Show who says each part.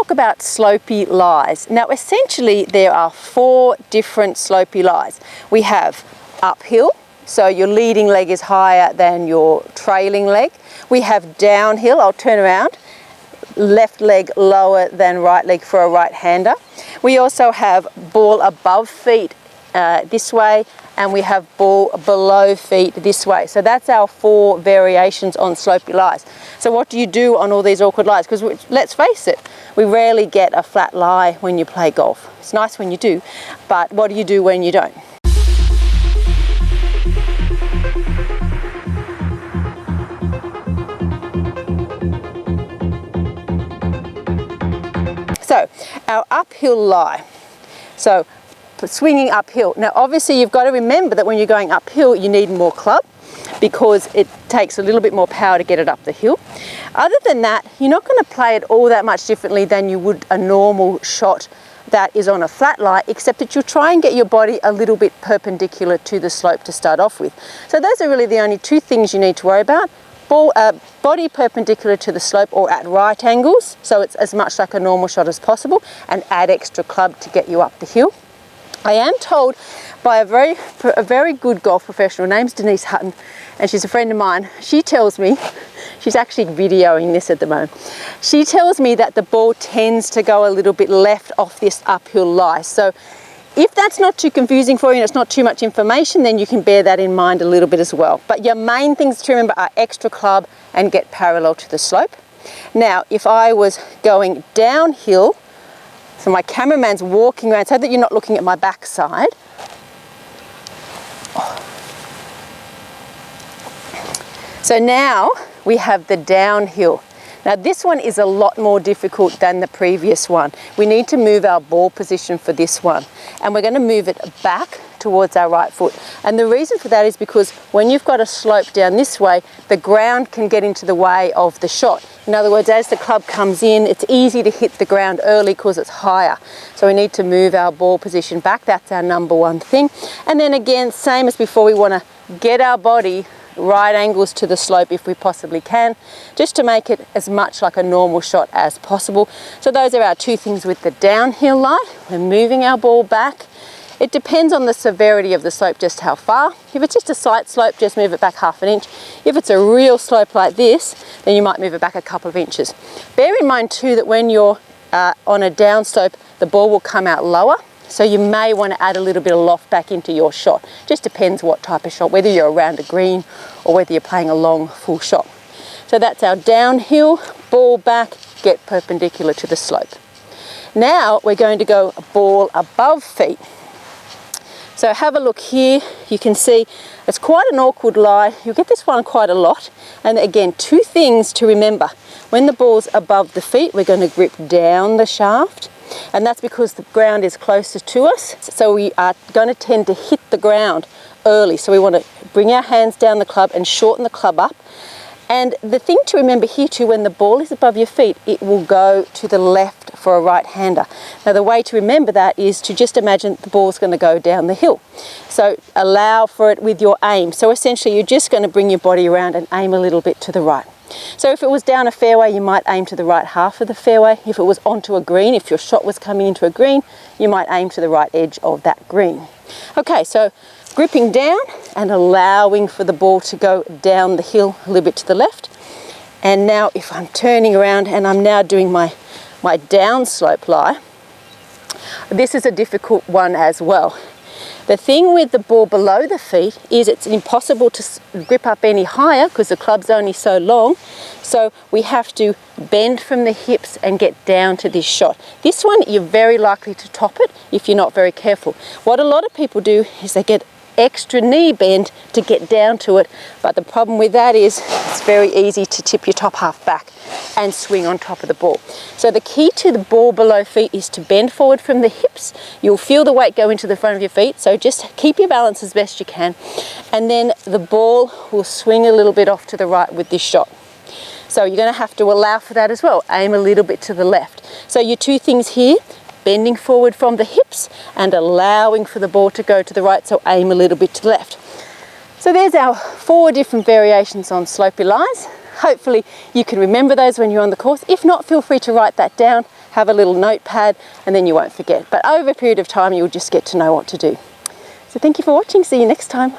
Speaker 1: talk about slopey lies. Now essentially there are 4 different slopey lies. We have uphill, so your leading leg is higher than your trailing leg. We have downhill, I'll turn around, left leg lower than right leg for a right-hander. We also have ball above feet this way, and we have ball below feet this way. So that's our 4 variations on slopey lies. So what do you do on all these awkward lies? Because let's face it, we rarely get a flat lie when you play golf. It's nice when you do, but what do you do when you don't? So our uphill lie, so swinging uphill. Now obviously you've got to remember that when you're going uphill you need more club because it takes a little bit more power to get it up the hill. Other than that, you're not going to play it all that much differently than you would a normal shot that is on a flat lie, except that you'll try and get your body a little bit perpendicular to the slope to start off with. So those are really the only 2 things you need to worry about. Body perpendicular to the slope or at right angles, so it's as much like a normal shot as possible, and add extra club to get you up the hill. I am told by a very good golf professional, her name's Denise Hutton, and she's a friend of mine. She tells me, she's actually videoing this at the moment, she tells me that the ball tends to go a little bit left off this uphill lie. So if that's not too confusing for you and it's not too much information, then you can bear that in mind a little bit as well. But your main things to remember are extra club and get parallel to the slope. Now, if I was going downhill, so my cameraman's walking around so that you're not looking at my backside. So now we have the downhill. Now this one is a lot more difficult than the previous one. We need to move our ball position for this one, and we're going to move it back towards our right foot. And the reason for that is because when you've got a slope down this way, the ground can get into the way of the shot. In other words, as the club comes in, it's easy to hit the ground early because it's higher. So we need to move our ball position back. That's our number 1 thing. And then again, same as before, we want to get our body right angles to the slope if we possibly can, just to make it as much like a normal shot as possible. So those are our 2 things with the downhill lie. We're moving our ball back. It depends on the severity of the slope, just how far. If it's just a slight slope, just move it back 1/2 inch. If it's a real slope like this, then you might move it back a couple of inches. Bear in mind too that when you're on a down slope, the ball will come out lower. So you may want to add a little bit of loft back into your shot. Just depends what type of shot, whether you're around a green or whether you're playing a long full shot. So that's our downhill, ball back, get perpendicular to the slope. Now we're going to go ball above feet. So have a look here, you can see it's quite an awkward lie. You'll get this one quite a lot. And again, 2 things to remember. When the ball's above the feet, we're going to grip down the shaft. And that's because the ground is closer to us. So we are going to tend to hit the ground early. So we want to bring our hands down the club and shorten the club up. And the thing to remember here too, when the ball is above your feet, it will go to the left for a right-hander. Now the way to remember that is to just imagine the ball's going to go down the hill. So allow for it with your aim. So essentially you're just going to bring your body around and aim a little bit to the right. So if it was down a fairway, you might aim to the right half of the fairway. If it was onto a green, if your shot was coming into a green, you might aim to the right edge of that green. Okay, so gripping down and allowing for the ball to go down the hill a little bit to the left. And now if I'm turning around and I'm now doing my down slope lie, this is a difficult one as well. The thing with the ball below the feet is it's impossible to grip up any higher because the club's only so long. So we have to bend from the hips and get down to this shot. This one, you're very likely to top it if you're not very careful. What a lot of people do is they get extra knee bend to get down to it, but the problem with that is it's very easy to tip your top half back and swing on top of the ball. So the key to the ball below feet is to bend forward from the hips. You'll feel the weight go into the front of your feet, so just keep your balance as best you can, and then the ball will swing a little bit off to the right with this shot. So you're going to have to allow for that as well. Aim a little bit to the left. So your 2 things here, bending forward from the hips and allowing for the ball to go to the right, so aim a little bit to the left. So there's our 4 different variations on slopey lies. Hopefully you can remember those when you're on the course. If not, feel free to write that down have a little notepad, and then you won't forget. But over a period of time, you'll just get to know what to do. So thank you for watching. See you next time.